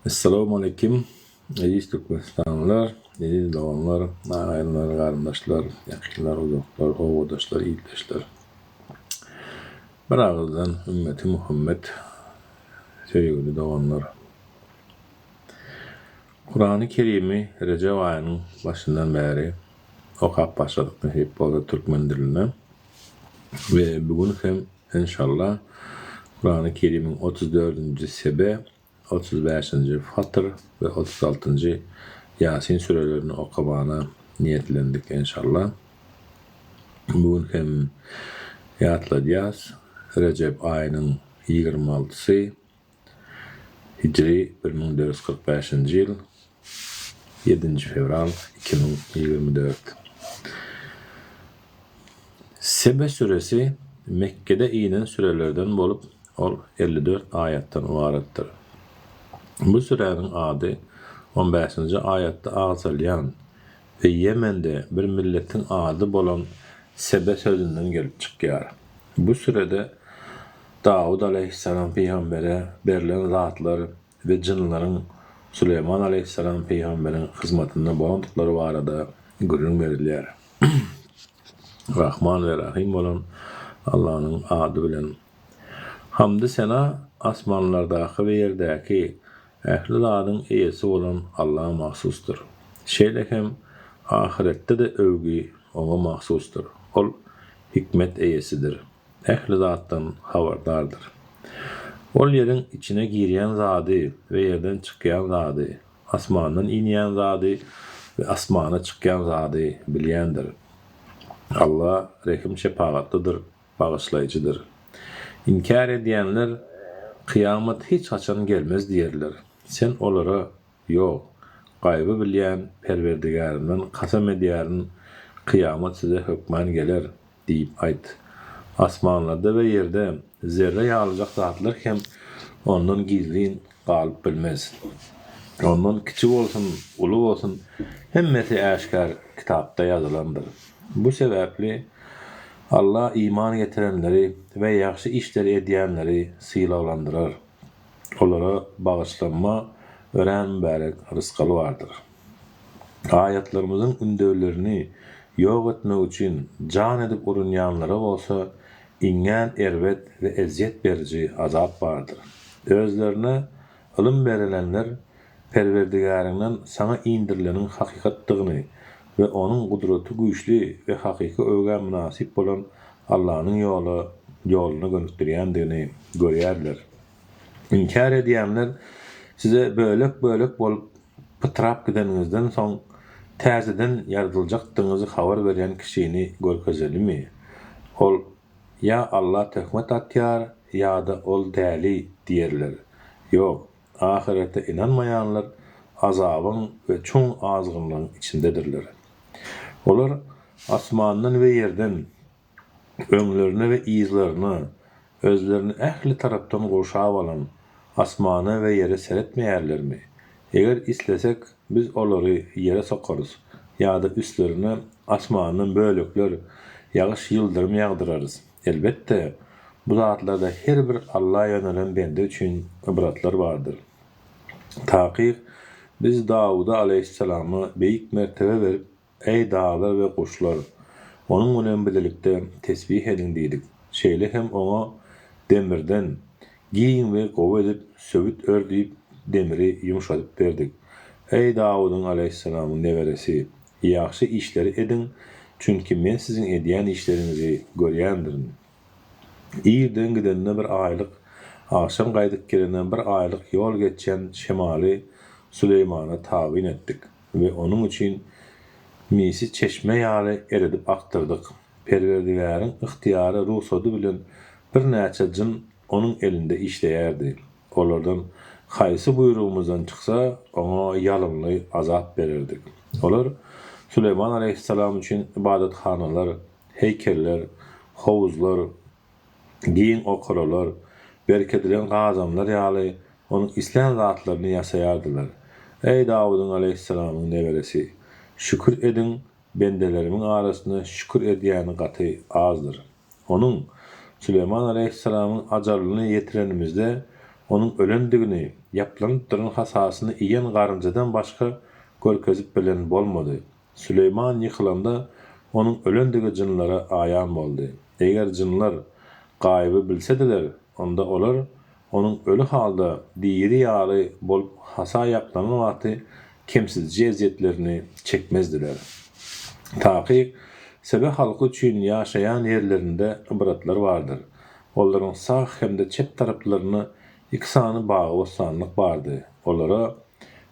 Assalamu alaikum. Aziz Türkmenistanlılar, aziz doğanlar, ağaylar, kardeşler, yakınlar, uzaklar, oğudaşlar, iyileşler. Bir ağızdan ümmeti Muhammed, sevgili doğanlar. Kur'an-ı Kerim'i Recep ayının başından beri okuyup başladık hep orada Türkmen diline. Ve bugün hem inşallah Kur'an-ı Kerim'in 34. sebe, 35. Fatır ve 36. Yasin surelerini okumana niyetlendik inşallah. Bugün hem yatlayacağız. Recep ayının 26'sı Hicri 1445. yıl 7. fevral 2024. Sebe suresi Mekke'de inen sürelerden bolup 54 ayetten ibarettir. Bu sürenin adı 15. ayette ağzalayan ve Yemen'de bir milletin adı bolan Sebe sözünden gelip çıkıyor. Bu sürede Davud aleyhisselam peygambere verilen zatlar ve cinlerin Süleyman aleyhisselam peygamberin hizmetinde bulundukları var arada görün veriliyor. Rahman ve Rahim olan Allah'ın adı bilen. Hamdı sena asmanlardaki ve yerdeki ehli zadın iyisi olan Allah'a mahsustur. Şeyle hem ahirette de övgü ona mahsustur. Ol hikmet iyisidir. Ehli zattan haberdardır. Ol yerin içine giriyen zadı ve yerden çıkayan zadı, asmandan iniyen zadı ve asmana çıkayan zadı bilyendir. Allah rahim şefaatlidir, bağışlayıcıdır. İnkar edenler kıyamet hiç açan gelmez diyerler. Sen olara yok, gaybı bilyen Perverdigarinden kasam ediyerin kıyamet size hükmen gelir deyip ait. Asmanlarda ve yerde zerre yağılacak zatlar hem ondan gizliyin kalıp bilmez. Ondan küçük olsun, ulu olsun hemmeti aşkar kitapta yazılandır. Bu sebeple Allah iman getirenleri ve yaxşı işleri ediyenleri sıylavlandırar. Onlara bağışlanma, ören mübarek rızkalı vardır. Ayetlerimizin ündevlerini yok etmek için can edip urunyanlara olsa ingen ervet ve eziyet verici azap vardır. Özlerine ilim verilenler Perverdigarinden sana indirilenin hakikatliğini ve onun kudreti güçlü ve hakiki övgü münasip olan Allah'ın yolunu gösterýändigini görýärler. İnkar edýänler size bölük bolup pıtrap gideningizden soň täzeden ýaradyljakdygyňyzy habar berýän kişini görkezelimi? Ol ya Allah töhmet atýar ýa-da ol däli diýerler. Ýok, ahirete inanmaýanlar azabyň we çoň azgynlygyň içindedirler. Olar asmandan ve yerden öňlerine ve izlerine özlerini ähli tarapdan goşap alan asmana ve yere seretmeýärlermi? Eger islesek biz olary yere sokarys ýa-da üstlerine asmandan bölükler ýagyş ýyldyrym ýagdyrarys. Elbetde bu zatlarda her bir Allah'a yönelen bende üçin ibratlar vardır. Taqiq biz Davud'a aleyhisselam'a beyik mertebe verip ey dağlar ve kuşlar onun bilen birlikde tesbih edin dedik. Şeyle hem ona demirden giyin ve kov edip sövüt ördüyüp demiri yumuşatıp verdik. Ey Davud'un aleyhisselamın neveresi yaxşı işleri edin çünkü men sizin ediyen işlerinizi görýändirim. İýerden gidenine bir aylık, akşam gaýdyp gelene bir aylık yol geçen şemali Süleyman'a tawin ettik ve onun için misi çeşme ýaly eredip aktyrdyk. Perverdigariň ihtiýary ruhsady bilen bir näçe jin onun elinde işleýärdi. Olardan haýsy buyrugymyzdan çyksa ona ýalymly azap bererdik. Olar Süleyman aleyhisselam üçin ibadethanalar, heykeller, howuzlar, giyin okuralar, berkedilen gazamlar ýaly onun islen zatlaryny ýasaýardylar. Ey Davud'un aleyhisselamın neveresi, şükür edin, bendelerimin arasında şükür edýäni gaty azdır. Onun Süleyman aleyhisselamın ajarlygyny ýetirenimizde onun ölendigini, yaplanıp duran hasasyny iýen garynjadan başga görkezip bilen bolmady. Süleyman ýykylanda onun ölendigi jynlara aýan boldy. Eger jynlar gaýby bilsediler, onda olar onun ölü halda diýeri ýaly bolup hasa ýaplanan wagty kemsiz jezetlerini çekmezdiler. Taky sebe halky üçin ýaşaýan ýerlerinde ibratlar bardyr. Olaryň sağ hemde çep taraplaryny iksany bagy bosanlyk bardy. Olara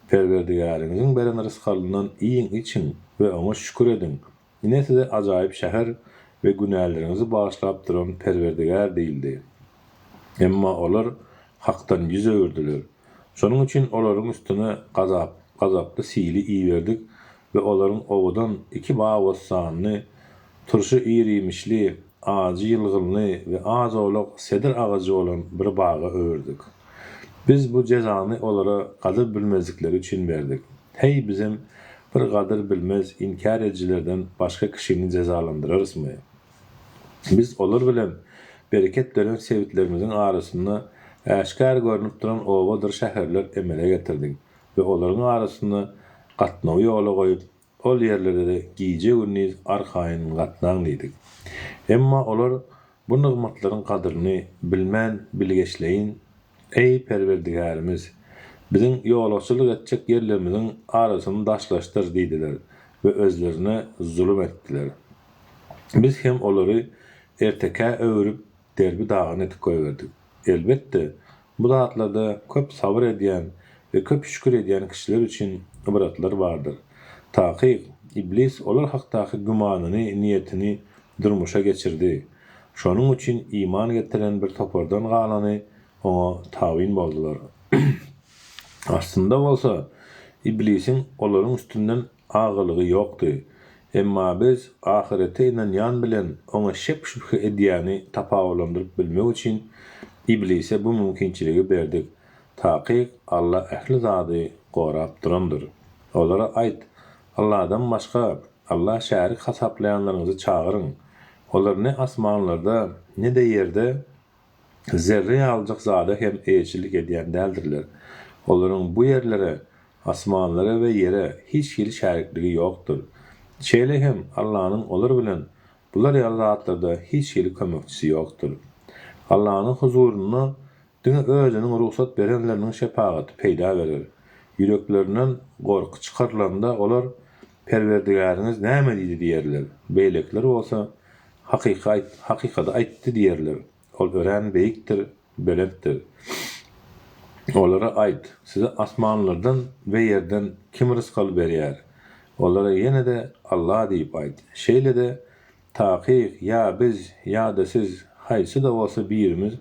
Perwerdigaryňyň beren rızkalynyň iýiň için we oňa şükür edin. Ine-de ajaýyp şäher we günälerinizi bağışlap duran Perwerdigar diýildi. Emma olar hakdan yüz öwürdiler. Şonuň üçin olaryň üstüne gazaply sili iýerdik we olaryň owadan iki bagy bosanlyny, turşy irimişli, ağacı ýylgyny we az olak sedir ağacı olan bir baga öwürdik. Biz bu cezany olara gadyr bilmezlikleri üçin berdik. Hey bizim bir gadyr bilmez inkar edicilerden başka kişini cezalandyrarysmy? Biz olar bilen bereket dölen sevitlerimizin arasynda äşkar görünüp duran owadyr şäherler emele getirdik we olaryň arasynda gatnaw ýola goýup, ol ýerlerde giýje günniz arkaýyn gatnaň diýdik. Emma olar bu nygmatlaryň kadryny bilmän, bilgeçleýin. Ey Perwerdigarimiz, biziň ýolagçylyk etjek ýerlerimiziň arasyny daşlaşdyr diýdiler we özlerine zulüm etdiler. Biz hem olary erteke öwürüp derbi dagyny etip goýberdik. Elbetde bu zatlarda köp sabır edýän we köp şükür edýän kişiler üçin ibratlar bardyr. Taky iblis olar hakdaky gumanyny, niýetini durmuşa geçirdi. Şonuň üçin iman getiren bir topardan galany oňa tawin boldular. Aslında bolsa iblisin olaryň üstünden agylygy ýokdy. Emma biz ahirete inanýan bilen oňa şep şüphe edýäni tapawlandyryp bilmek üçin iblise bu mümkinçiligi berdik. Taky Allah ähli zady gorap durandyr. Olara aýt, Allahdan başga Allah şärik hasaplayanlarınızı çağırın. Olar ne asmanlarda ne de yerde zerre alacak zada hem eýçilik edýän däldirler. Olaryň bu yerlere, asmanlara we yere hiç ýeri şärikligi ýokdur. Şeýle hem Allahyň olar bilen bular ýalatlarda hiç ýeri kömekçisi ýokdur. Allahyň huzuruna diňe özüniň ruhsat berenleriniň şepagaty peýda berer. Yüreklerinden gorky çykarlanda olar Perwerdigariniz näme diýdi diýerler. Beýlekler bolsa hakykata aýtdy diýerler. Ol ören beýikdir, belentdir. Olara aýt, size asmanlardan we yerden kim rızkaly berýär? Olara ýene de Allah diýip aýt. Şeýle de taky ya biz ya da siz haýsy da bolsa birimiz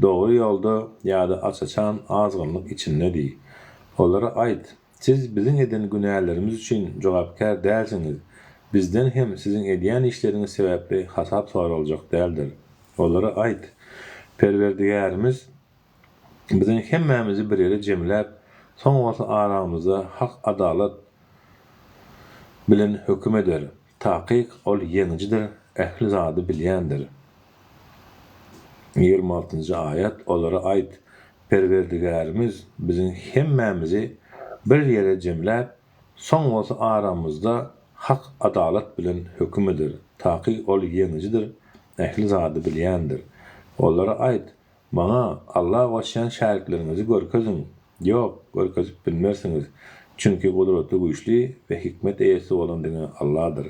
dogry ýolda ýa-da açaçan azgynlyk içindedir. Olara aýt, siz biziň eden günälerimiz üçin jogapkar dälsiňiz. Bizden hem sizin edýän işleriňiz sebäpli hasap soraljak däldir. Olara aýt, Perwerdigarimiz biziň hemmämizi bir ýere jemläp, soň wagty aramyzda hak adalat bilen höküm eder. Taky ol ýeňijidir, ähli zady bilýändir. 26-njy aýat olara aýt, Perwerdigarimiz biziň hemmämizi bir ýere jemläp, soň wagty aramyzda hak adalat bilen höküm eder. Taky ol ýeňijidir, ähli zady bilýändir. Olara aýt, maňa Allah başlayan şäriklerinizi görkezin. Ýok, görkezip bilmersiňiz. Çünki gudraty güýçli we hikmet eýesi bolan diňe Allah'dır.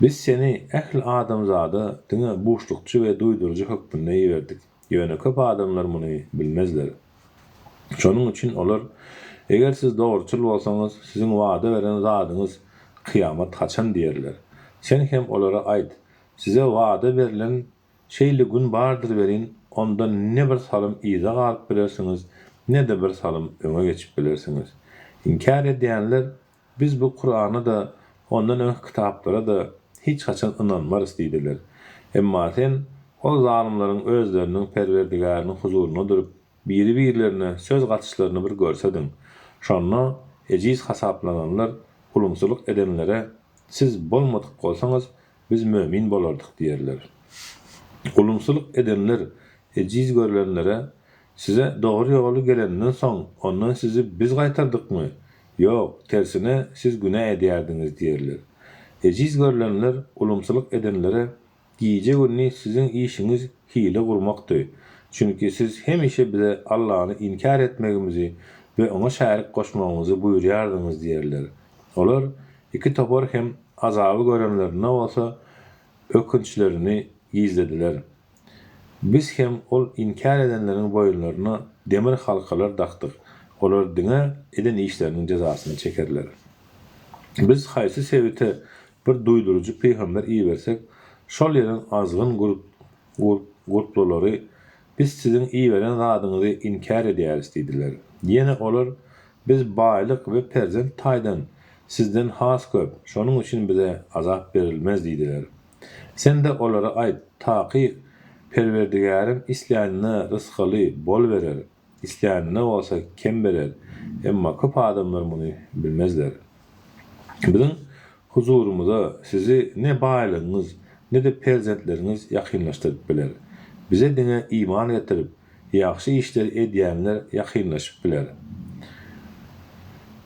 Biz seni ähli adam zady diňe boşlukçy we duýdurjy hökmüne ýerdik. Ýöne köp adamlar muny bilmezler. Şonuň üçin olar, eger siz dogruçul bolsaňyz, siziň wada beren zadyňyz kıyamat haçan diýerler. Sen hem olara aýt, size wada berilen şeýle gün bardyr berin, ondan ne bir salym iza galyp bilersiňiz, ne de bir salym öňe geçip bilersiňiz. İnkar edýänler, biz bu Kur'ana da, ondan öňki kitaplara da hiç haçan inanmarys diýdiler. Emma sen o zalimlaryň özleriniň Perwerdigarynyň huzuruna durup, biri-birilerine söz gatyşlaryny bir görsedin. Şonda ejiz hasaplananlar ulumsuluk edenlere siz bolmadyk bolsaňyz biz mömin bolardyk diýerler. Ulumsuluk edenler ejiz görülenlere Size doğru yolu gelenden soň ondan sizi biz gaýtardykmy? Yok, tersine siz günä edýärdiniz diýerler. Ejiz görlenler ulumçylyk edenlere giýje günni sizin işiniz hile gurmakdy. Çünki siz hemişe bize Allah'ı inkar etmegimizi ve ona şärik koşmamızı buyurýardyňyz diýerler. Olar iki topar hem azaby görenlerine bolsa ökünçlerini gizlediler. Biz hem ol inkar edenlerin boyunlarına demir halkalar daktık. Olar diňe eden işlerinin cezasyny çekerler. Biz haýsy sebite bir duydurucu peygamber iyi versek, şol ýeren azgyn gurupları biz sizin iyi veren zadyňyzy inkar edýäris diýdiler. Ýene olar biz baýlyk we perzent taýdan sizden has köp, şonuň üçin bize azap berilmez diýdiler. Sen de olara aýt, taky Perwerdigarim isleýänine rızkyly bol berer, isleýänine bolsa kem berer. Emma köp adamlar muny bilmezler. Bizim huzurumuza sizi ne baýlygyňyz, ne de perzentleriniz ýakynlaşdyryp biler. Bize dine iman getirip, ýaxşy işler edýänler ýakynlaşyp biler.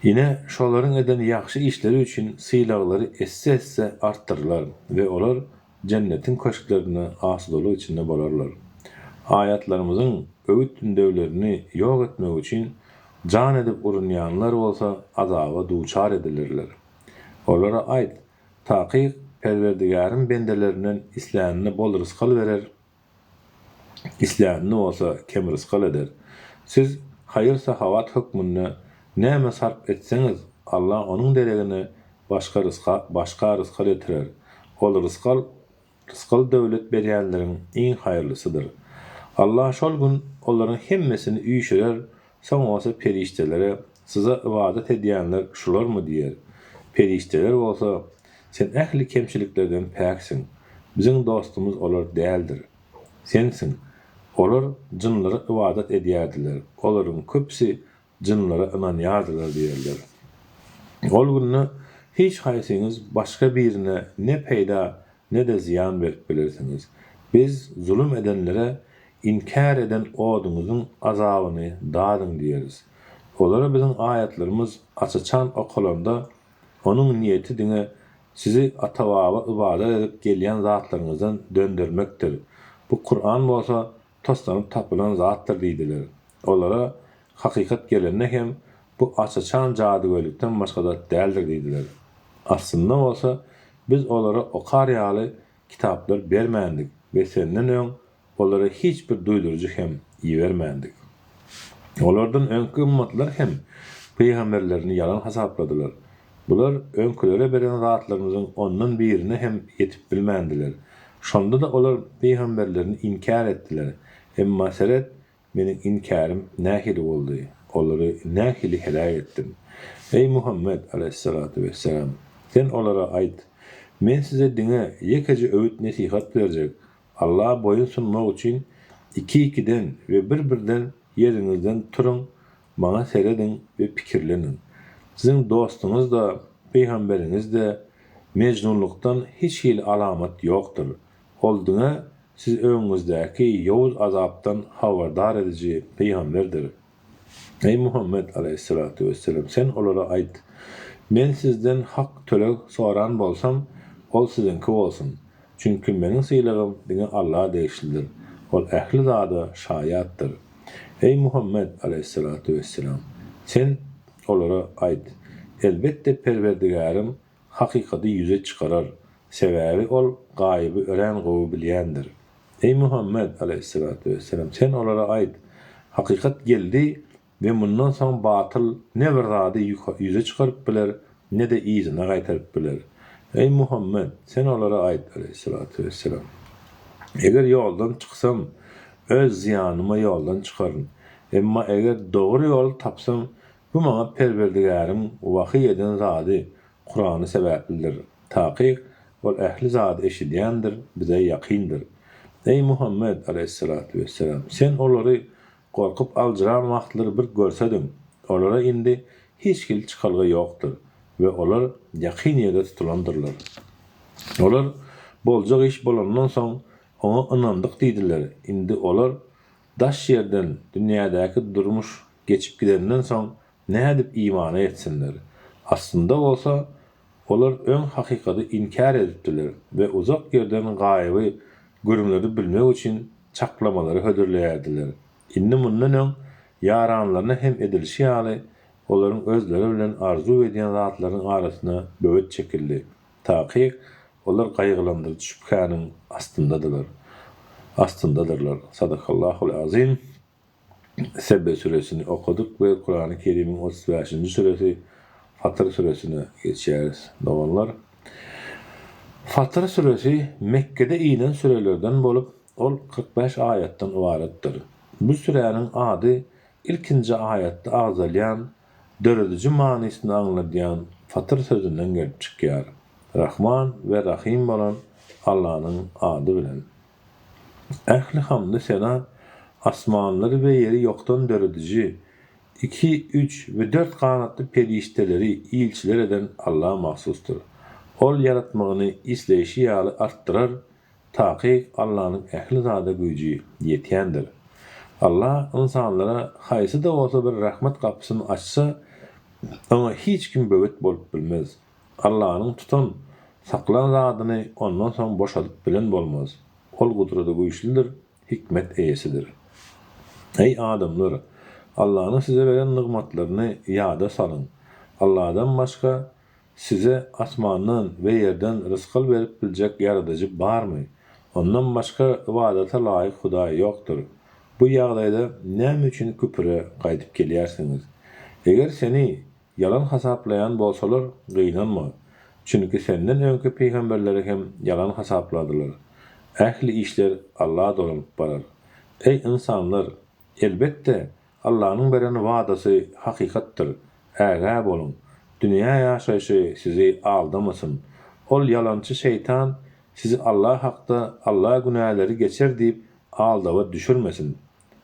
Yine şolaryň eden ýaxşy işleri üçin sylaglary esse artdyrlar we olar cennetin köşklerini asdolu içinde bolarlar. Ayatlarımızın öğüt dündevlerini yok etmek için can edip urunyanlar olsa azaba duçar edilirler. Olara aýt, taky Perwerdigaryň bendelerinden isleýänine bol rızkyl berer, isleýänine bolsa kem rızkyl eder. Siz hayır sahavat hukmuna näme sarf etseňiz, Allah onuň deregine başka rızkyl etirer. Ol rızkyl döwlet berýänleriň iň haýyrlysydyr. Allah şol gün olaryň hemmesini üýşerer, soň bolsa periştelere size ibadet edýänler şularmy diýer. Perişteler bolsa sen ähli kemçiliklerden päksin. Bizim dostumuz olar däldir. Sensin. Olar jynlara ibadet edýärdiler. Olaryň köpsi jynlara inanýardylar diýerler. Ol günni hiç haýsyňyz başga birine ne peýda ne de ziyan berip bilirsiniz. Biz zulüm edenlere inkar eden oduňyzyň azabyny dadyň diýeriz. Olara bizim ayetlerimiz açıçan okulanda onun niyeti dine sizi atawaba ibadet edip gelýän zatlaryňyzdan döndürmekdir. Bu Kur'an bolsa toslanyp tapylan zatdyr diýdiler. Olara hakikat gelende hem bu açıçan jadygellikden başga da däldir diýdiler. Aslında bolsa biz olara okar ýaly kitaplar bermändik we senden öň olara hiç bir duydurucu hem iýermändik. Olardan öňkü ummatlar hem peýgamberlerini yalan hasapladylar. Bular öňkülere beren zatlarynyň ondan birini hem yetip bilmändiler. Şonda da olar peýgamberlerini inkar etdiler. Emma seret meniň inkarym nähili boldy. Olary nähili helak etdim. Ey Muhammed aleyhissalatu vesselam, sen olara aýt, men size dine ýekeje öwüt nesihat berjek. Allah boyun sunmak üçin iki-ikiden ve bir-birden yeriňizden turun, maňa seredin ve pikirlenin. Sizin dostunuz da, peýgamberiniz de mecnunluktan hiç hil alamat yoktur. Olduňa siz öňüňizdäki ýowuz azapdan habardar edici peýgamberdir. Ey Muhammed aleyhissalatu vesselam, sen olara aýt, men sizden hak tölek soran bolsam, ol sizinki bolsun. Çünkü meniň syylagym diňe Allah değişlidir. Ol ähli zada şaýatdyr. Ey Muhammed aleyhissalatu vesselam, sen olara aýt, elbette Perwerdigarim hakikaty yüze çıkarar. Sebäbi ol gaýyby ören gowy bilýändir. Ey Muhammed aleyhissalatu vesselam, sen olara aýt, hakikat geldi ve bundan soň batıl ne bir zady yüze çıkaryp biler, ne de iyisine gaýtaryp biler. Ey Muhammed, sen olara aýt aleyhissalatu vesselam. Eger ýoldan çyksam, öz ziyanyma ýoldan çykaryn. Emma eger dogry ýol tapsam, bu maňa Perwerdigarim wahy eden zady Kur'any sebäplidir. Taky ol ähli zady eşidýändir, bize ýakyndyr. Ey Muhammed aleyhissalatu vesselam, sen olary gorkup aljaran wagtlary bir görsedin. Olara indi hiç kil çykalgy ýokdur ve olar ýakyn ýerde tutulandyrlar. Olar boljak iş bolandan soň ona inandyk diýdiler. Indi olar daş yerden dünyadaki durmuş geçip gidenden soň ne edip imana etsinler. Aslında olsa olar ön hakikaty inkar edipdiler ve uzak yerden gaýby görümleri bilmek üçin çaklamalary hödürleýärdiler. Indi mundan öň yaranlaryna hem edilşi ýaly olaryň özleri bilen arzu edýän zatlaryň arasyna böwet çekildi. Taky olar gaýgylandyrjy şüphäniň astındadırlar. Sadakallahul azim. Sebbe suresini okuduk ve Kur'an-ı Kerim'in 35. suresi Fatır suresine geçeriz. Doğanlar. Fatır suresi Mekke'de inen sürelerden bolup ol 45 ayetten ibaretdir. Bu sürenin adı ilkinci ayette ağzalayan dördücü manisini anlayan Fatır sözünden gelip çıkıyor. Rahman ve Rahim olan Allah'ın adı bilen. Ehli hamd sena asmanları ve yeri yoktan dördücü 2, 3 ve 4 kanatlı perişteleri ilçiler eden Allah'a mahsustur. Ol yaratmağını isleyişi yağlı arttırar, taƙi Allah'ın ehli zada gücü yetiyendir. Allah insanlara haysı da olsa bir rahmet kapısını açsa, ama hiç kim bövet bolup bilmez. Allah'ın tutan, saklan zadını ondan sonra boşalıp bilen bolmaz. Ol kudreti güçlüdür, hikmet eğesidir. Ey adamlar! Allah'ın size veren nıgmatlarını yada salın. Allah'dan başka size asmandan ve yerden rızkal verip bilecek yaratıcı var mı? Ondan başka ibadete layık Hudaý yoktur. Bu ýagdaýda näme üçin küpüre gaýdyp gelýärsiniz? Eger seni yalan hasaplayan bolsalar gynanma. Çünkü senden öňkü peýgamberleri hem yalan hasapladylar. Ähli işler Allah'a dolanyp barar. Ey insanlar! Elbette Allah'ın beren wadaty hakykatdyr. Ägä bolun. Dünya ýaşaýşy sizi aldamasın. Ol yalançy şeytan sizi Allah hakda Allah günahları geçer diýip aldaba düşürmesin.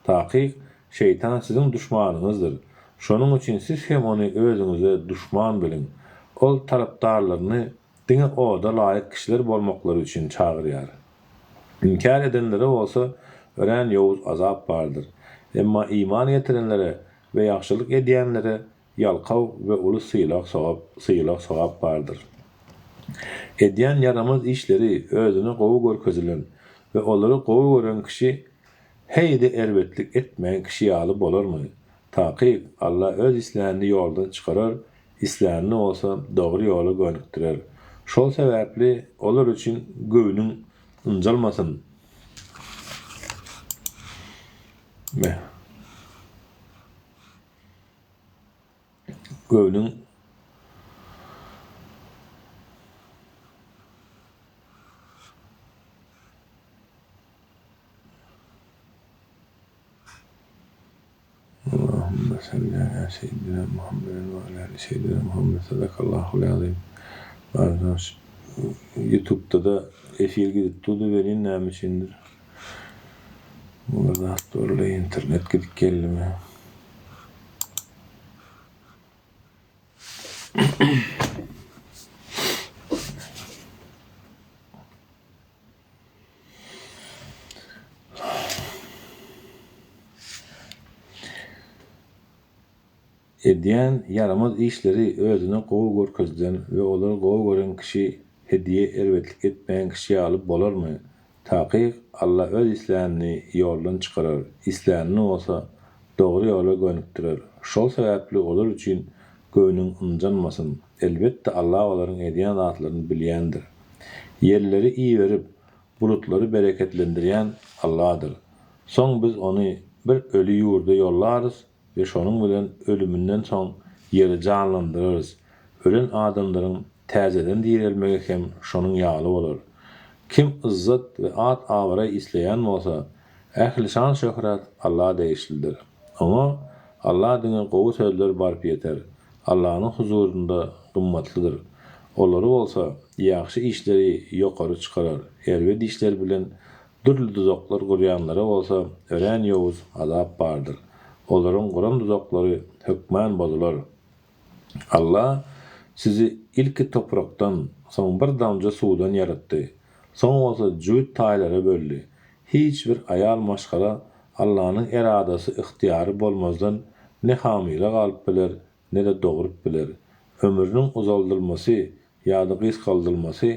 Taky şeytan sizin düşmanınızdır. Şonuň üçin siz hem onu özüňize düşman bilin. Ol tarapdarlaryny diňe oda laýyk kişiler bolmaklary üçin çağırýar. İnkar edenlere bolsa ören ýowuz azap bardyr. Emma iman etirenlere ve ýaxşylyk edýänlere ýalkaw we uly syýlak sowap bardyr. Edýän yaramaz işleri özüne gowy görkezilen ve olary gowy gören kişi heýde erbetlik etmeýän kişi ýaly bolarmy? Taky Allah öz isläni ýoldan çykarar, isläni olsa dogry ýola gönükdirer. Şol sebäpli olar üçin göwnüň ynjalmasyn. Göwnüň Allahümme salli ala seyyidina Muhammedin ve ala ali seyyidina Muhammed sadakallahul azim. YouTube'da da efir gidip tudu verin näme üçindir. Burada doğru internet gidip geldi. Edýän yaramaz işleri özüne gowy görkezden we olary gowy gören kişi hediye erbetlik etmeýän kişi alyp bolarmy? Taky Allah öz isläni ýoldan çykarar, isläni olsa dogry ýola gönükdirer. Şol sebäpli olar üçin göwnüň ynjanmasyn. Elbette Allah olaryň edýän zatlaryny bilýändir. Yerleri iyi verip bulutlary bereketlendirýän Allah'dır. Soň biz onu bir ölü ýurda ýollarys ve şonuň bilen ölümünden soň ýeri canlandyrarys. Ölen adamlaryň täzeden dirilmegi hem şonuň ýaly bolar. Kim izzat ve at awara isleýän bolsa, ähli şan şöhret Allah değişildir. Ama Allah diňe gowy sözler barp ýeter. Allah'ın huzurunda gymmatlydyr. Olary bolsa ýaxşy işleri ýokary çykarar. Erbet işler bilen dürli duzaklar gurýanlara bolsa ören ýowuz azap bardyr. Olaryň guran duzaklary hökmän bozular. Allah sizi ilki toprakdan, soň bir damja suwdan yaratdy. Soň bolsa jüýt taýlara böldi. Hiç bir ayal maşgara Allah'ın eradası ihtiyarı bolmazdan ne hamile galyp biler, ne de dogrup biler. Ömrünün uzaldyrylmasy ýa-da gys kaldyrylmasy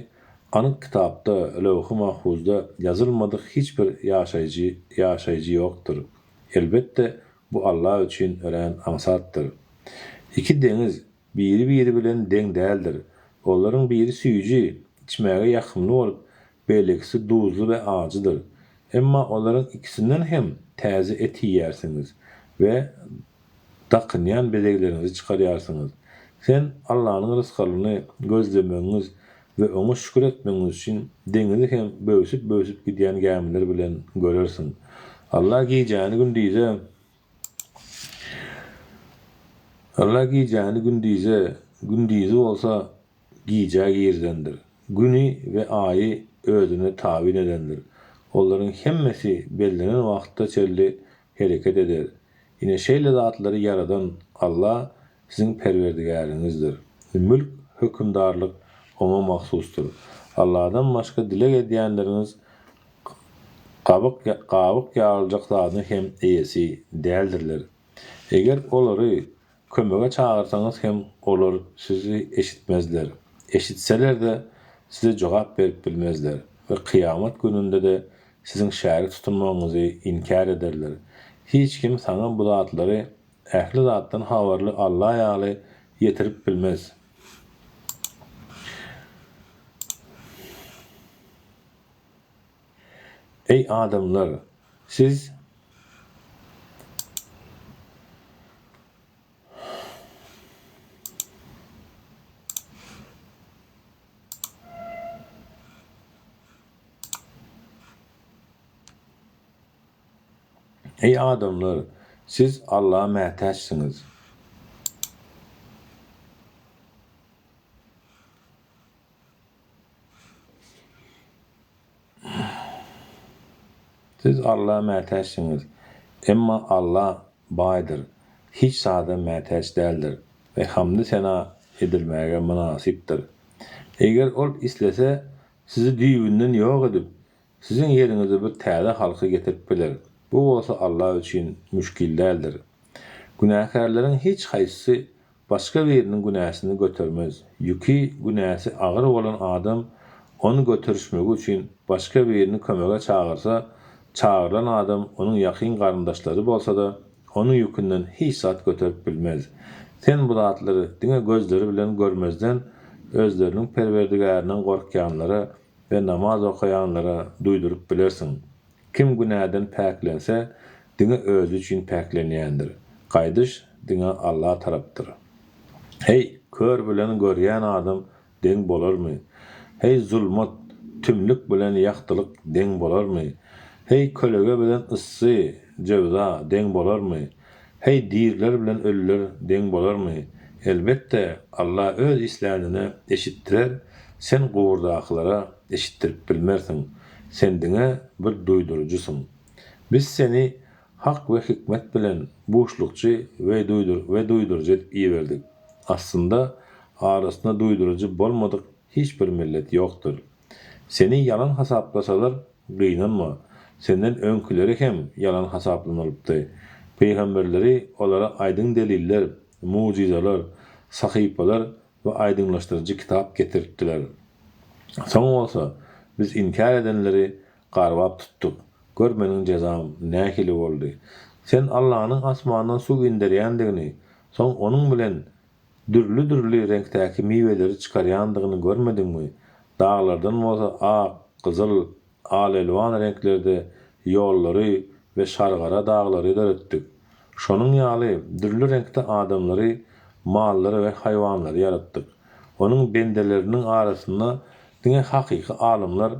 anyk kitapda, lewh-i mahfuzda yazılmadyk hiçbir ýaşaýjy ýokdur. Elbetde bu Allah üçin ölen ansatdyr. İki deniz biri bilen deň däldir. Olaryň biri süýji, içmäge ýakymly bolup, belegisi duzly we ajydyr. Emma olaryň ikisinden hem täze et ýersiňiz we dakynýan bezeglerinizi çykarýarsyňyz. Sen Allah'ın rızkalyny gözlemeňiz we oňa şükür etmeňiz üçin deňizi hem böwsüp gidýän gämiler bilen görersiň. Allah giýjäni gündize bolsa giýjäk ýerdendir. Güni we aýy özüne tabin edendir. Olaryň hemmesi bellenen wagtda çelli hereket eder. Ine şeýle zatlary yaradan Allah sizin perwerdigaryňyzdyr. Mülk, hökümdarlyk ona mahsusdur. Allah'dan başga dilek edýänleriniz gabyk ýaryljak zadyny hem eýesi däldirler. Eger olary kömege çağırsaňyz hem olar sizi eşitmezler. Eşitseler de size jogap berip bilmezler ve kıyamet gününde de sizin şärik tutunmagyňyzy inkar ederler. Hiç kim sana bu zatlary ähli zatdan habarly Allah ýaly ýetirip bilmez. Ey adamlar, siz Allah'a mätäçsiniz. Siz Allah'a mätäçsiniz. Emma Allah baýdyr. Hiç zada mätäç däldir ve hamdy sena edilmäge münasipdir. Eger ol islese sizi düýbünden ýok edip sizin ýeriňize bir täze halky getirip biler. Bu bolsa Allah üçin müşkil däldir. Günäkärleriň hiç haýsy başga biriniň günäsini götermez. Ýüki günäsi agyr bolan adam onu götürüşmegi üçin başga birini kömege çağırsa, çağırılan adam onun ýakyn garyndaşlary bolsa da onun ýükünden hiç zat göterip bilmez. Sen bu zatlary diňe gözleri bilen görmezden özleriniň perwerdigärinden gorkýanlara we namaz okaýanlara duýdurup bilersiň. Kim günäden päklense diňe özü üçin päklenýändir. Gaýdyş diňe Allah tarapdyr. Hey, kör bilen görýän adam deň bolarmy? Hey, zulmat, tümlük bilen ýaktylyk deň bolarmy? Hey, kölege bilen ıssy, jewza deň bolarmy? Hey, dirler bilen ölüler deň bolarmy? Elbetde Allah öz islänine eşitdirer, sen gowurdaklara eşitdirip bilmersiň. Sen diňe bir duýdurujusyň. Biz seni hak we hikmet bilen boşlukçy we duýduruju edip ýerdik. Aslında arasynda duýduruju bolmadyk hiçbir millet ýokdur. Seni yalan hasaplasalar gynanma. Senden öňküleri hem yalan hasaplanylypdy. Peýgamberleri olara aýdyn deliller, mucizalar, sahypalar we aýdynlaşdyrjy kitap getiripdiler. Soň bolsa biz inkar edenleri garwap tuttuk. Görmeniň jazam nähili boldy. Sen Allah'ın asmandan su gönderýändigini, soň onuň bilen dürli renkdäki miweleri çykarýandygyny görmediňmi? Dağlardan bolsa ak, gyzyl, al elwan renklerde ýollary we şargara dağlary daratdyk. Şonuň ýaly dürli renkde adamlary, mallary we haýwanlary yaratdyk. Onuň bendeleriniň arasynda diňe hakyky alymlar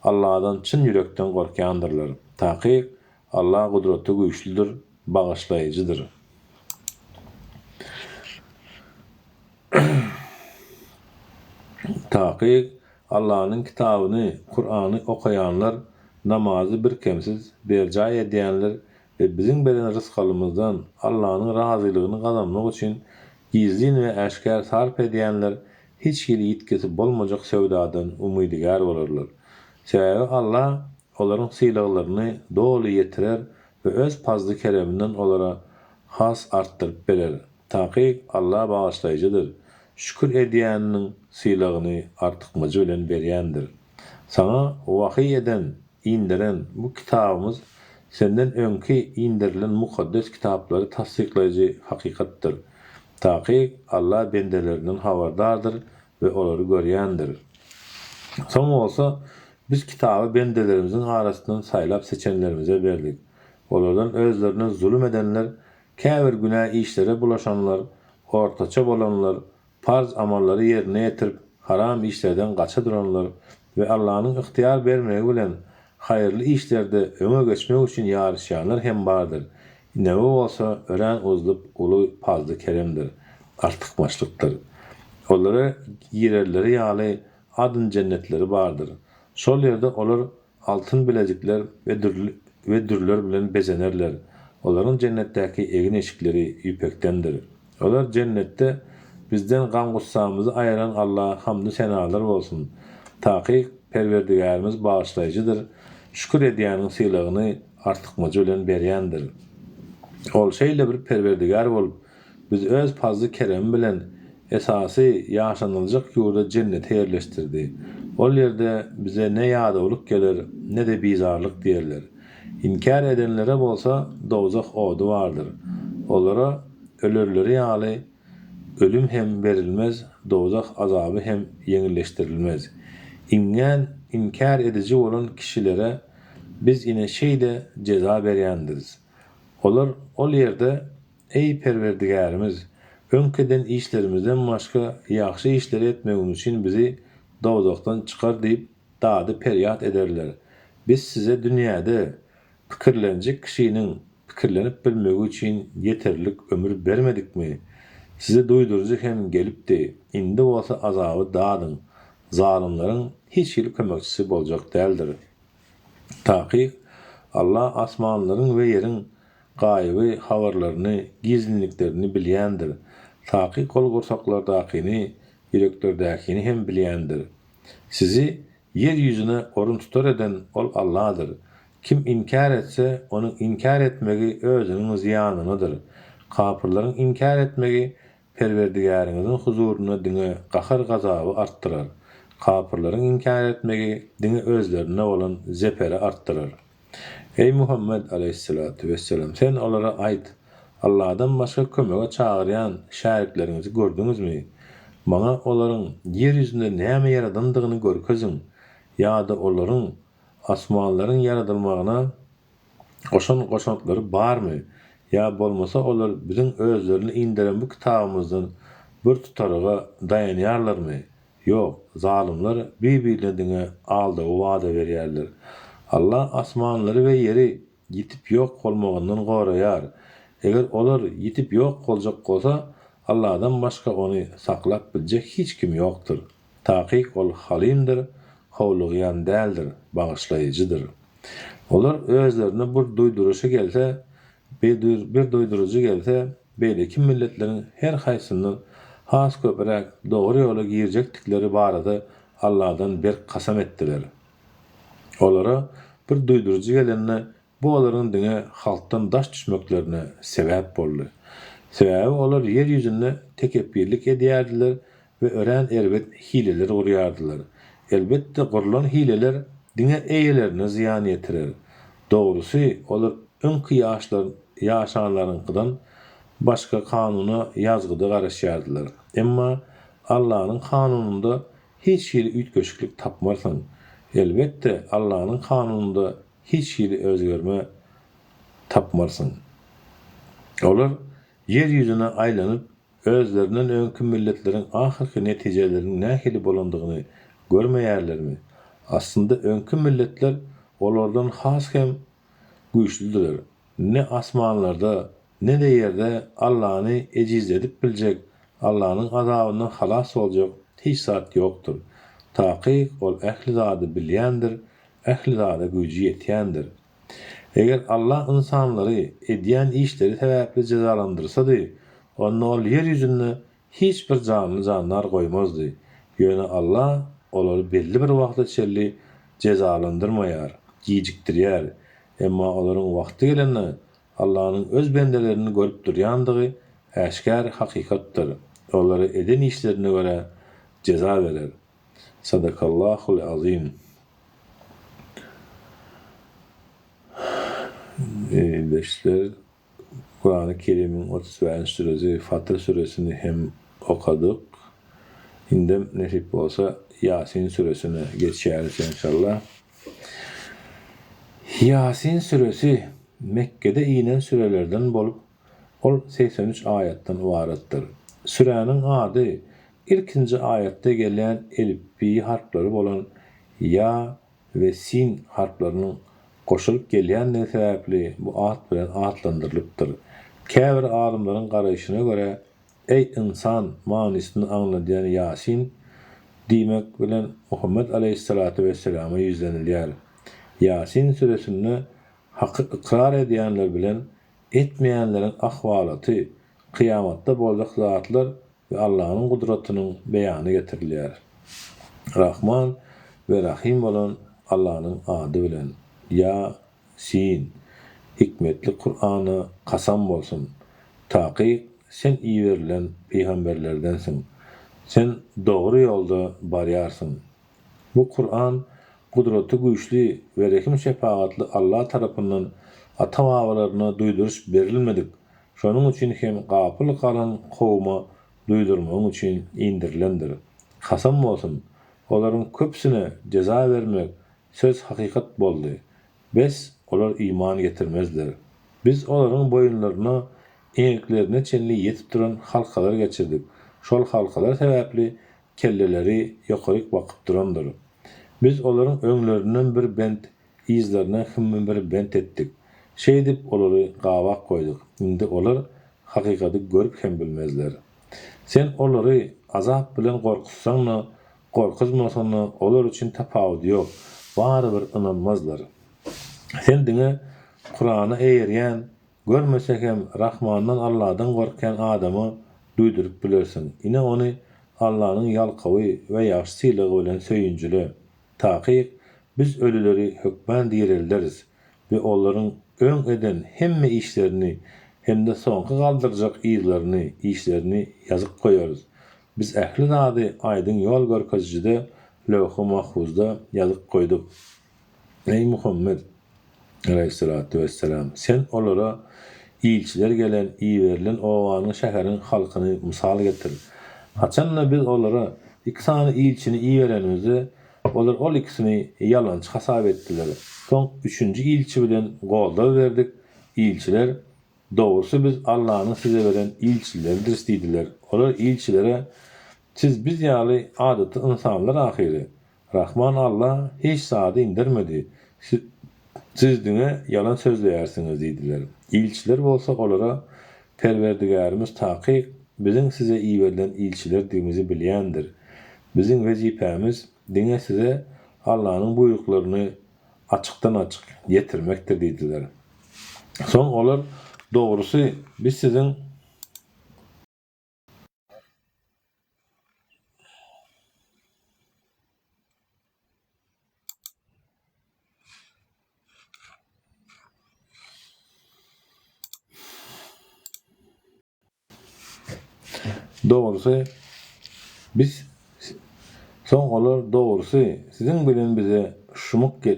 Allah'dan çyn yürekden gorkýandyrlar. Taky Allah gudraty güýçlidir, bagyşlaýjydyr. Taky Allah'ın kitabını, Kur'an'ı okayanlar, namazı bir kemsiz berca edýänler ve bizim beren rızkalımızdan Allah'ın razılığını kazanmak için gizlin ve eşkar sarf edýänler hiç kili yitkisi bolmajak sevdadan umydygar bolarlar. Sebäbi Allah olaryň sylaglaryny dolu ýetirer ve öz pazlı kereminden olara has arttırıp berer. Taƙi Allah bağışlayıcıdır. Şükür ediyeninin sıyılığını artıkmacı bilen berýändir. Sana vahiy eden, indiren bu kitabımız senden öňki indirilen mukaddes kitapları tasdikleyici hakikattir. Taƙi Allah bendelerinden habardardır ve olary görýändir. Son olsa biz kitabı bendelerimizin arasından saylap seçenlerimize berdik. Olardan özlerine zulüm edenler, käbir günah işlere bulaşanlar, ortaça bolanlar, farz amalları yerine getirip haram işlerden gaça duranlar ve Allah'ın ihtiyar bermegi bilen hayırlı işlerde öňe geçmek için yarışýanlar hem bardır. Ne bolsa ören uzlup ulu pazlı keremdir. Artykmaçlykdyr. Olara girerleri ýaly adın cennetleri bardır. Şol ýerde olar altın bilezikler ve dürler bilen bezenerler. Olaryň cennetdäki egin eşikleri ýüpekdendir. Olar cennette bizden gam gussamyzy aýaran Allah'a hamdy senalar bolsun. Taƙi Perwerdigarymyz bağışlaýjydyr. Şükür edýäniň syýlygyny artykmajy bilen berýändir. Ol şeýle bir Perwerdigar bolup biz öz pazly kerem bilen esasy ýaşanyljak ýurda cennete ýerleşdirdi. Ol ýerde bize ne ýadalyk gelir, ne de bizarlyk diýerler. İnkar edenlere bolsa dozak odu vardır. Olara ölürleri ýaly ölüm hem verilmez, dozak azabı hem ýeňilleşdirilmez. İnkar edici olan kişilere biz ine şeýle ceza berýändiriz. Olar ol ýerde ey Perwerdigarymyz, öňkeden işlerimizden başga ýaxşy işleri etmegimiz üçin bizi dozakdan çykar diýip dady perýat ederler. Biz size dünýäde pikirlenjek kişiniň pikirlenip bilmegi üçin yeterlik ömür bermedikmi? Size duýdurjy hem gelipdi. Indi bolsa azaby dadyň. Zalimlaryň hiç ýyl kömekçisi boljak däldir. Taƙi Allah asmanlaryň we ýeriň gaýby habarlaryny, gizlinliklerini bilýändir. Taƙi kol gursaklardakyny, ýüreklerdäkini hem bilýändir. Sizi yer ýüzüne orun tutar eden ol Allah'dır. Kim inkar etse, onun inkar etmegi özünün ziyanınadır. Kapırların inkar etmegi Perwerdigaryňyzyň huzuruna diňe gahar gazabı arttyrar. Kapırların inkar etmegi diňe özlerine olan zeperi arttyrar. Ey Muhammed aleyhissalatu vesselam, sen olara aýt, Allah'dan başga kömege çağırýan şäriklerinizi gördüňizmi? Maňa olaryň yer ýüzünde näme ýaradandygyny görkeziň, ýa-da olaryň asmanlaryň yaradylmagyna goşantlary barmy? Ya bolmasa olar biziň özlerini indiren bu kitabymyzdan bir tutaraga dayanýarlarmy? Ýok, zalimler bir-birlerine aldy wada berýärler. Allah asmanlary we ýeri ýitip ýok bolmagandan goraýar. Eger olar ýitip ýok boljak bolsa, Allah'dan başga ony saklap biljek hiç kim ýokdur. Taƙi ol halimdir, howlugyan däldir, bağışlayıcıdır. Olar özlerine bir duýduruşy gelse, bir doydurucu gelse, beýleki milletleriň her haýsynyň has köpürek dogry ýola girjekdikleri barada Allah'dan bir kasam etdiler. Olara bir doydurucu gelenne bu olaryň diňe halkdan daş düşmeklerine sebäp boldy. Sebäbi olar yer ýüzünde tekepbirlik edýärdiler we ören erbet hileler urýardylar. Elbette gurulan hileler diňe eýelerini ziyan ýetirer. Dogrusy olar öňki ýaşanlaryňkydan başga kanuny ýazgyda garaşýardylar. Emma Allah'ın kanununda hiç ýyl ütköşüklik tapmarsyň. Elbette Allah'ın kanununda hiç ýyl özgerme tapmarsyň. Olar yer ýüzüne aýlanyp özlerinden öňkü milletleriň ahyrky netijeleriniň nähili bolandygyny görmeýärlermi? Aslında öňkü milletler olardan has hem güýçlidirler. Ne asmanlarda ne de yerde Allah'ını eciz edip biljek, Allah'ın azabından halas boljak hiç zat ýokdur. Taƙi ol ähli zady bilýändir, ähli zady güýji ýetýändir. Eger Allah insanlary edýän işleri sebäpli cezalandyrsady, onda ol yer ýüzünde hiç bir canlar goýmazdy. Ýöne Allah olary belli bir wagtda çelli cezalandyrmaýar, gijikdirýär. Emma olaryň wagty gelende Allah'ın öz bendelerini görüp durýandygy äşkär hakykatdyr. Olary eden işlerine göre ceza verer. Sadakallahul azim. Beşler Kur'an-ı Kerim'in 30. suresi Fatır suresini hem okadık. Şimdi nesip olsa Yasin suresine geçeriz inşallah. Yasin suresi Mekke'de inen sürelerden bolup ol 83 ayetden ibaretdir. Sürenin adı ilkinci ayette gelen elif bi harfleri bolan ya ve sin harflerinin koşulup gelýän sebäpli bu ad bilen adlandyrlypdyr. Käbir alimlaryň garaýşyna göre ey insan manisini anladyan Yasin diýmek bilen Muhammed aleyhissalatu vesselam'a yüzlenilýär. Yasin suresini haqqy ikrar edýänler bilen etmeýänleriň ahwalaty, kıyamatda boljak zatlar ve Allah'ın kudretinin beyanı getirilýär. Rahman ve Rahim bolan Allah'ın adı bilen Yasin hikmetli Kur'an'a kasam bolsun. Taqiq sen iyi verilen peygamberlerdensin. Sen doğru yolda baryarsın. Bu Kur'an kudreti güçlü ve rekim şefaatli Allah tarafından ata-babalarına duyduruş berilmedik. Şonun için hem gapyl kalan kowma duydurmak için indirilendir. Kasam bolsun. Olaryň köpsine ceza vermek söz hakikat boldy. Bes olar iman getirmezler. Biz olaryň boyunlaryna eňeklerine çenli yetip duran halkalar geçirdik. Şol halkalar sebäpli kelleleri ýokaryk bakyp durandyr. Biz olaryň öňlerinden bir bent, izlerinden himmen bir bent etdik. Şey dip olary gawak koyduk. Indi olar hakikaty görüp hem bilmezler. Sen olary azap bilen gorkutsaňla, gorkuzmasaňla olar üçin tapawut ýok. Barybir inanmazlar. Sen diňe Kur'any eýerýän, görmesek hem Rahmandan Allah'dan gorkyan adamı duydurup bilersin. Ine onu Allah'ın yalkawy we ýaşsylygy bilen söýünjüle. Taqiq biz ölüleri hökmen diýerleriz ve olaryň öň eden hemme işlerini hem de soňky galdyrjak işlerini ýazyp goýarys. Biz ähli zady aýdyň ýol görkezijide Lawh-y Mahfuzda ýazyp goýduk. Ey Muhammed aleyhissalatu vesselam sen olara ilçiler gelen, iyi verilen owanyň şäheriň halkyny mysal getir. Haçanla biz olara iki tane ilçini iyi verenimizi olar ol ikisini yalançy hasap etdiler. Soň üçüncü ilçi bilen golda verdik. İlçiler doğrusu biz Allah'ın size veren ilçilerdir diýdiler. Olar ilçilere siz biz ýaly adaty insanlar ahiri. Rahman Allah hiç zady indirmedi. Siz diňe yalan sözleýärsiniz diýdiler. İlçiler bolsa olara Perwerdigarymyz taqiq biziň size iyi verilen ilçiler diýimizi bilýändir. Biziň wezipemiz diňe size Allah'ın buyruklarını açıktan açık yetirmektir diýdiler. Soň olar doğrusu biz sizin sizin bilen bize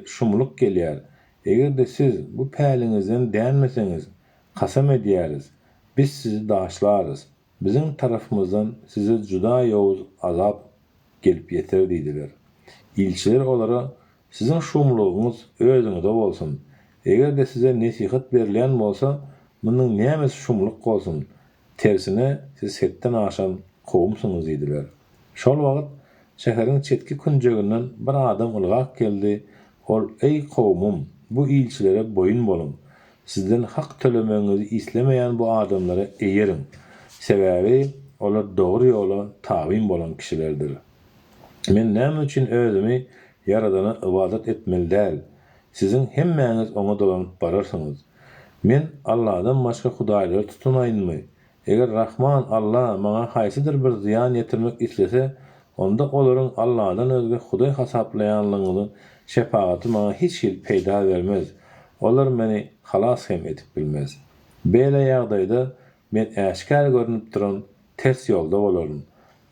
şumluk gelýär. Eger siz bu pälinizden dänmeseňiz, kasam edýäris. Biz sizi daşlarys. Bizim tarafımızdan size juda ýowuz azap gelip ýeter diýdiler. İlçiler olara sizin şumluğunuz özüňizde bolsun. Eger de size nesihat berilýän bolsa, munyň nämes şumluk bolsun. Tersine siz hetden aşan kowumsuňuz diýdiler. Şol wagt şäheriň çetki künjeginden bir adam ılgak geldi. Ol ey kowmum, bu ilçilere boyun bolun. Sizden hak tölemeňizi islemeýän bu adamlara eýerin. Sebäbi olar dogry ýola tabyn bolan kişilerdir. Men näme üçin özümi Yaradana ibadat etmeli däl. Sizin hemmäňiz oňa dolanyp bararsyňyz. Men Allah'dan başga hudaýlar tutunaýynmy? Eger Rahman Allah maňa haýsydyr bir ziyan ýetirmek islese, onda olaryň Allah'dan özge hudaý hasaplaýanlygyny şefaati maňa hiç ýyl peýda bermez. Olar meni halas hem etip bilmez. Beýle ýagdaýda men äşkär görünip duran ters ýolda bolarym.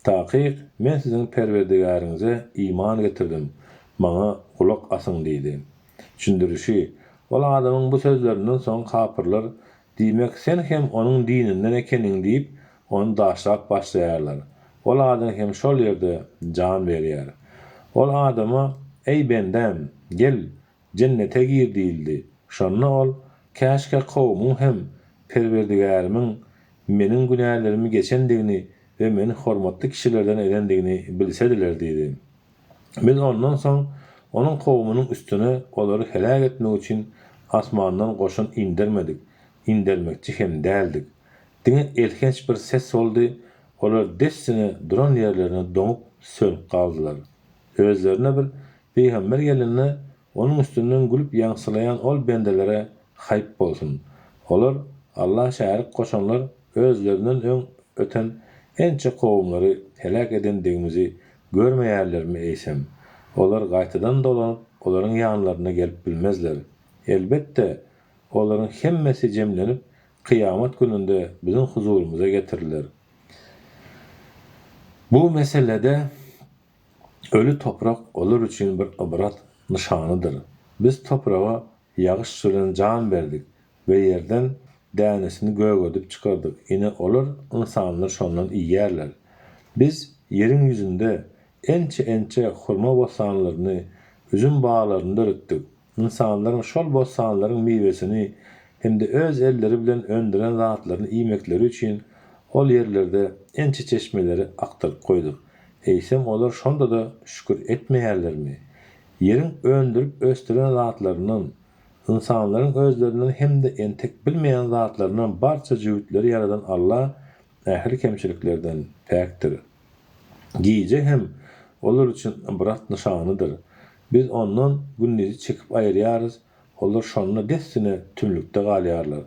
Takyk men siziň Perwerdigaryňyze iman getirdim. Maňa kulak asyň diýdi. Düşündirişi, ol adamyň bu sözlerinden soň kapyrlar diýmek sen hem onuň dininden ekeniň diýip onu daşlap başlaýarlar. Ol adam hem şol ýerde jan berýär. Ol adama ey bendem gel cennete gir diýildi. Şonda ol käşke kowmum hem Perwerdigarymyň meniň günälerimi geçendigini we meni hormatly kişilerden edendigini bilsediler diýdi. Biz ondan soň onuň kowmuynyň üstüne olary helak etmek üçin asmandan goşun indirmedik. İndirmekçi hem däldik. Diňe elkenç bir ses boldy. Olar dessine duran ýerlerine doňup sönüp kaldylar. Özlerine bir peýgamber gelenine onuň üstünden gülüp ýaňsylaýan ol bendelere haýp bolsun. Olar Allah şärik goşanlar özlerinden öň öten ençe kowumlary helak edendigimizi görmeýärlermi eýsem. Olar gaýtadan dolanyp olaryň ýanlaryna gelip bilmezler. Elbetde olaryň hemmesi jemlenip kıyamet gününde bizim huzurumuza getirilir. Bu meselede ölü toprak olur için bir ibrat nişanıdır. Biz toprağa yağış suyla can verdik ve yerden dänesini gögödüp çıkardık. Yine olur insanlar şondan iyi yerler. Biz yerin yüzünde ençe hurma bostanlarını, üzüm bağlarını dörttük. İnsanların şol bostanların meyvesini hem de öz elleri bilen öndüren zatlarını iýmekleri üçin ol yerlerde ençe çeşmeleri aktarıp koyduk. Eýsem olar şonda da şükür etmeýärlermi? Yerin öndürüp östüren zatlarının, insanların özlerinden hem de entek bilmeyen zatlarının barça jüwitleri yaradan Allah ähli kemçiliklerden päkdir. Giýje hem olar üçin ibrat nişanydyr. Biz ondan günnüzi çekip aýyrýarys. Olar şonuna dessine tümlükde galýarlar.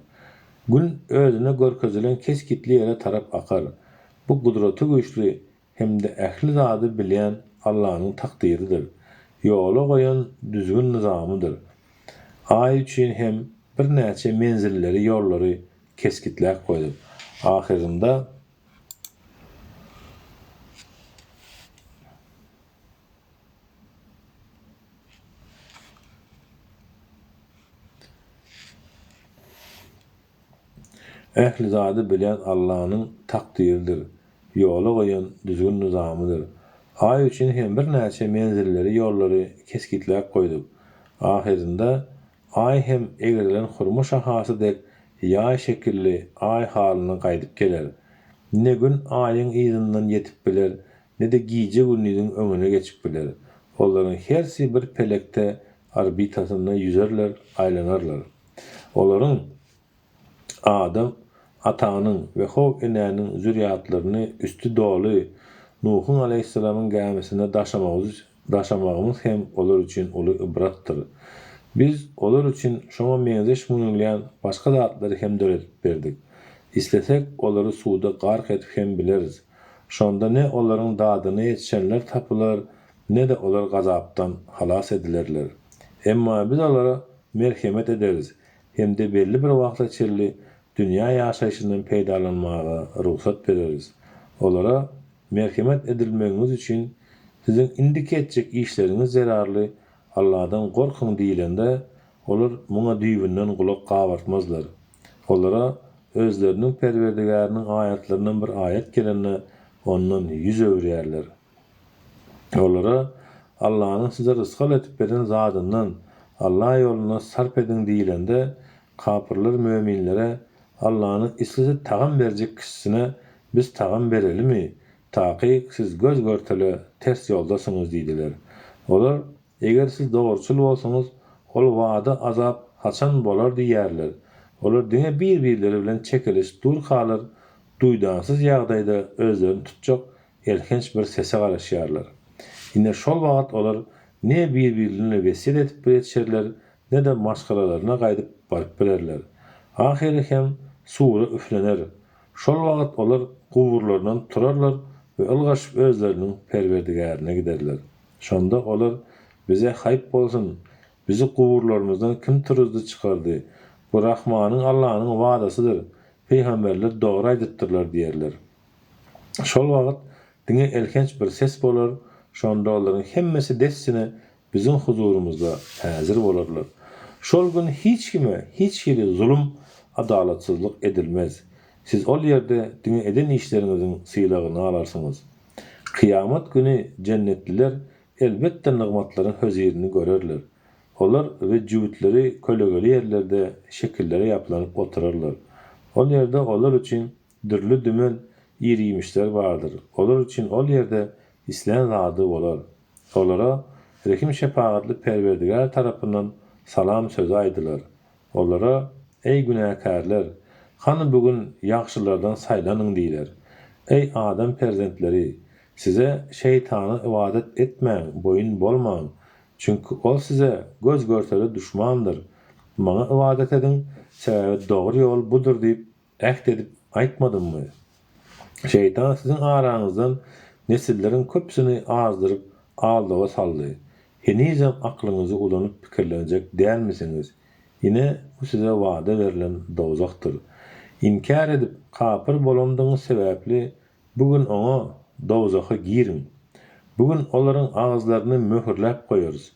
Gün özüne görkezilen keskitli ýere tarap akar. Bu gudraty güýçli hem de ähli zady bilýän Allahyň takdiridir. Ýola goýan düzgün nizamydyr. Aý üçin hem bir näçe menzilleri, ýollary keskitläp goýdy. Ahirinde ähli zady bilen Allahyň takdiridir. Ýola goýan düzgün nizamydyr. Aý üçin hem bir näçe menzilleri, ýollary keskitläp goýdyk. Ahirinde aý hem egerilen hurma şahasydyk ýa şekilli aý halyna gaýdyp geler. Ne gün aýyň ýyzyndan ýetip biler, ne de giýje günnüň öňüne geçip biler. Olaryň hersi bir pelekde arbitasyna ýüzerler, aýlanarlar. Olaryň Adam atanyň we how enäniň zürriýatlaryny üstü doly Nuhun aleyhisselamın gämesine daşamagymız hem olar üçin uly ibratdyr. Biz olar üçin şoma meňzeş munulýan başga zatlary hem döretip berdik. İslesek olary suwda gark etip hem bileriz. Şonda ne olaryň dadyny ýetişenler tapylar, ne de olar gazapdan halas edilerler. Emma biz olara merhemet ederiz. Hem de belli bir wagtla çirli dünýä ýaşaýşyndan peýdalanmaga ruhsat bereriz. Olara merhemet edilmegiňiz üçin siziň indiki etjek işleriňiz zararly, Allahdan gorkun diýilende olar muňa düýbünden gulak gabartmazlar. Olara özleriniň Perwerdigarynyň aýatlarynyň bir aýat gelende ondan ýüz öwürýärler. Olara Allahyň size rızkal etip beren zadyndan Allah ýoluna sarp edin diýilende kapyrlar müminlere Allahyň islisi tagam berjek kişisine biz tagam berelimi? Takyk siz göz görtele ters ýoldasyňyz diýdiler. Olar eger siz dogruçul bolsaňyz ol wada azap haçan bolar diýerler. Olar diňe bir-birleri bilen çekiliş dur kalar, duýdansyz ýagdaýda özlerini tutjak elkenç bir sese garaşýarlar. Ine şol wagt olar ne bir-birlerine wesit etip biletşerler, ne de maşgalalarına gaýdyp baryp bilerler. Ahiri hem suwra üflener. Şol wagt olar gowurlaryndan turarlar we ylgaşyp özleriniň Perwerdigaryna giderler. Şonda olar bize haýp bolsun, Bizi gowurlarymyzdan kim turuzdy çykardy? Bu Rahmanyň Allah'yň wadasydyr. Peýgamberler dogry aýdypdyrlar diýerler. Şol wagt diňe elkenç bir ses bolar, şonda olaryň hemmesi dessine bizim huzurumuzda häzir bolarlar. Şol gün hiç kime, hiç kiri zulüm, adalatsyzlyk edilmez. Siz ol ýerde diňe eden işleriňiziň sylagyny alarsyňyz. Kıyamet günü cennetliler elbette nigmatlaryň hözirini görerler. Olar ve cübütleri kölegeli yerlerde şekillere yaplanıp oturarlar. Ol yerde olar için dürlü dümel ýeriymişler bardır. Olar için ol yerde islen zady bolar. Olara Rekim şepaatly Perwerdigar tarapyndan salam sözü aýdylar. Olara ey günäkärler, hany bugün ýagşylardan saýlanyň diýler. Ey adam perzentleri, size şeytana ibadet etmeň, boyun bolmaň. Çünkü ol size göz görteli düşmandır. Bana ibadet edin, sebäbi dogry ýol budur diýip ähd edip aýtmadymmy? Şeytan sizin araňyzdan nesillerin köpsini azdyryp aldyga saldy. Henizem aklyňyzy ulanyp pikirlenjek dälmisiniz? Yine bu size wada verilen dozakdyr. İnkar edip kapır bolandygyňyz sebäpli bugün oňa dozaka girin. Bugün olaryň ağızlaryny möhürläp goýarys.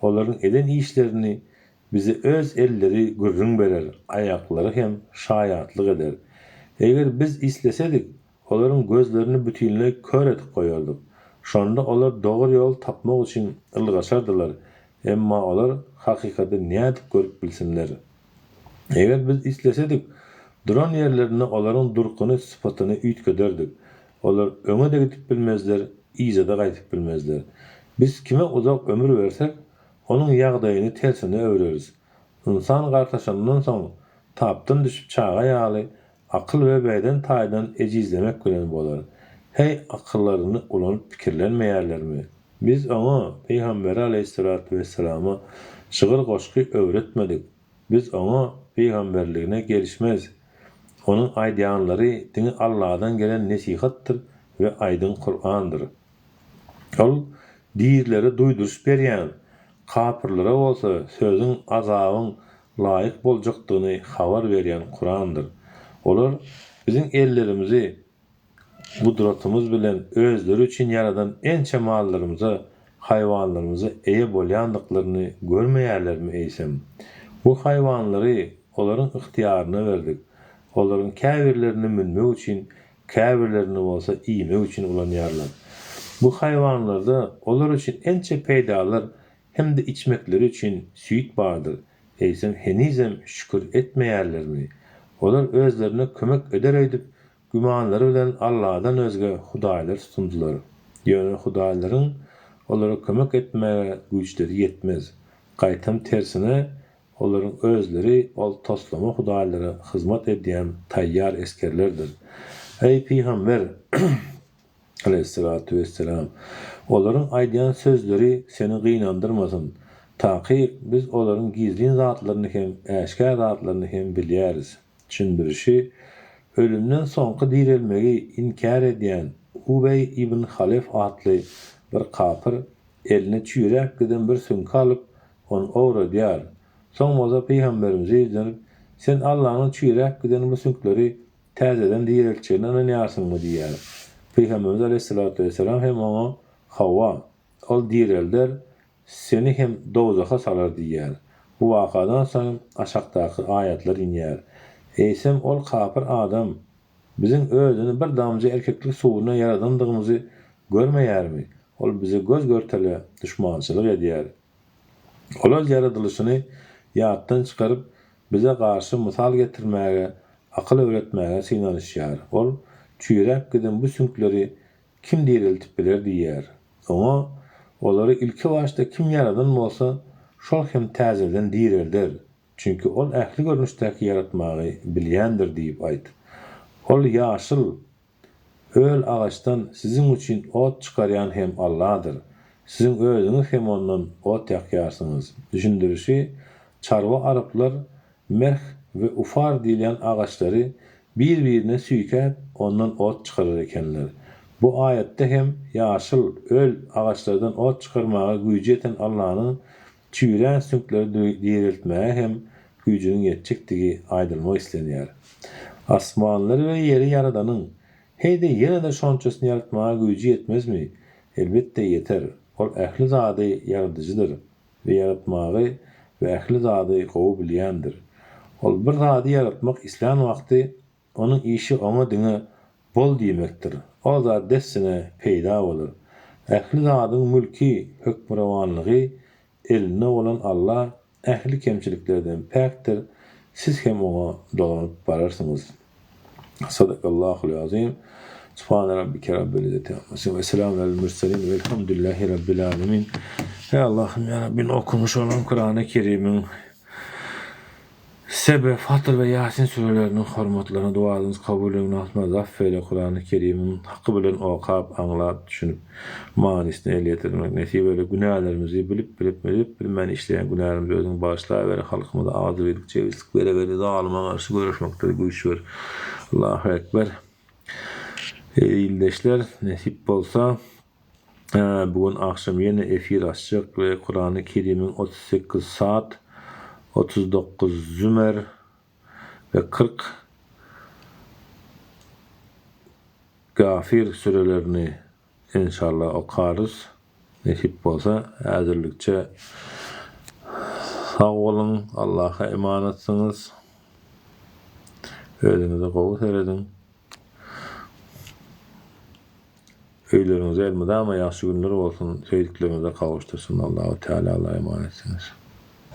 Olaryň eden işlerini bizi öz elleri gürrüň berer, aýaklary hem şaýatlyk eder. Eger biz islesedik, olaryň gözlerini bütünlüğe kör etip goýardyk. Şonda olar dogry ýol tapmak üçin ylgaşardylar. Emma olar hakykatda nädip görüp bilsinler. Eger biz islesedik, duran ýerlerine olaryň durkuny sypatyny üýtgederdik. Olar öňe de gidip bilmezler, iýze de gaýtyp bilmezler. Biz kime uzak ömür versek, onun ýagdaýyny tersine öwreriz. İnsan gartaşandan soň tapdan düşüp çağa ýaly, akyl we beden taýdan ejizlemek bilen bolar. Hey akyllaryny ulanyp pikirlenmeýärlermi? Biz oňa Peýgamber aleyhissalatu vesselama şygyr goşky öwretmedik. Biz oňa peýgamberligine gelişmez. Onun aýdýanlary diňi Allah'dan gelen nesihattyr we aýdyn Kur'andyr. Ol diýirleri duýduruş berýän, kapyrlara bolsa sözüň azabyň laýyk boljakdygyny habar berýän Kur'andyr. Olar biziň ellerimizi budratymyz bilen özleri üçin yaradan ençe mallarymyza, haýwanlarymyza eýe bolýandyklaryny görmeýärlermi eýsem? Bu haýwanlary olaryň ıhtiýaryna berdik. Olaryň käbirlerini minmek üçin, käbirlerini bolsa iýmek üçin ulanýarlar. Bu haýwanlarda olar üçin ençe peýdalar hem de içmekleri üçin süýt bardyr. Eýsem henizem şükür etmeýärlermi? Olar özlerine kömek eder edip, gümanları bilen Allah'dan özge hudaýlar tutundylar. Ýöne hudaýlaryň olara kömek etmäge güýçleri ýetmez. Gaýtam tersine olaryň özleri ol toslama hudaýlara hyzmat edýän taýýar eskerlerdir. Ey Peýgamber aleyhissalatu vesselam, olaryň aýdýan sözleri seni gynandyrmasyn. Taky biz olaryň gizlin zatlaryny hem äşkär zatlaryny hem bilýäris. Düşündirişi ölümden soňky dirilmegi inkar edýän Ubey ibn Halef atly bir kapyr eline çüýrek giden bir sünki alyp onu owradýar. Soň moza Peýgamberimize ýüzlenip, sen Allah'ın çüýrek giden bu sünkleri täzeden dirilçine ananýarsyňmy diýär. Peýgamberimiz aleyhissalatu vesselam hem oňa Hawwa, ol dirilder, seni hem dozaka salar diýär. Bu wakadan soň aşakdaky aýatlar inýär. Eýsem ol kapyr adam biziň özüni bir damja erkeklik suwuna yaradandygymyzy görmeýärmi? Ol bize göz görtele düşmançylyk edýär. Olar yaradylyşyny ýatdan çykaryp bize garşy mysal getirmäge, akyl öwretmäge synanyşýar. Ol çüýrek giden bu sünkleri kim diriltip biler diýär. Oňa olary ilki başda kim yaradan bolsa şol hem täzeden dirilder. Çünkü ol ähli görnüşdäki yaratmagy bilýändir diýip aýt. Ol ýaşyl öl agaçdan sizin üçin ot çykarýan hem Allah'dır. Sizin özüňiz hem ondan ot ýakýarsyňyz. Düşündirişi çarwa araplar merh we ufar diýilen agaçlary bir-birine süýkäp ondan ot çykarar ekenler. Bu aýatda hem ýaşyl öl agaçlardan ot çykarmaga güýji eten Allah'yň çüýren sünkleri diriltmäge hem güýjüniň ýetjekdigi aýdylmak islenýär. Asmanlary we ýeri yaradanyň heýde ýene-de şonçasyny ýaratmaga güýji ýetmezmi? Elbetde ýeter. Ol ähli zady ýaradyjydyr we ýaratmagy we ähli zady gowy bilýändir. Ol bir zady ýaratmak isleýän wagty onuň işi ona diňe bol diýmekdir. O zat dessine peýda bolar. Ähli zadyň mülki, hökmürawanlygy eline bolan Allah ähli kemçiliklerden päkdir. Siz hem ona dolanyp bararsyňyz. Sadakallahul azim. Subhane rabbike rabbil izzati ve selamun alel murselin velhamdülillahi rabbil alamin. Ey Allah'ım ya Rabbin okumuş olan Kur'an-ı Kerim'in Sebe, Fatır ve Yasin sürelerinin hormatlarına dualarınız kabulünü altına affeyle Kur'an-ı Kerim'in hakkı bilen okap, anlap, düşünüp manisini elde ettirmek nesi böyle günahlarımızı bilip işleyen günahlarımızı özünü bağışlayıver halkımıza ağzı verdik, cevizlik vere zalıma karşı görüşmekte güç ver. Allahu Ekber. İldeşler nesip olsa bugün akşam yine efir açacak ve Kur'an-ı Kerim'in 38 saat 39 Zümer ve 40 Gafir sürelerini inşallah okarız. Nesip olsa hazırlıkça sağ olun. Allah'a emanetsiniz. Özünüze kavut eredin. Öylerinize elmede ama yaxşı günler olsun. Söylediklerinize kavuştursun. Allah-u Teala Allah'a emanetsiniz.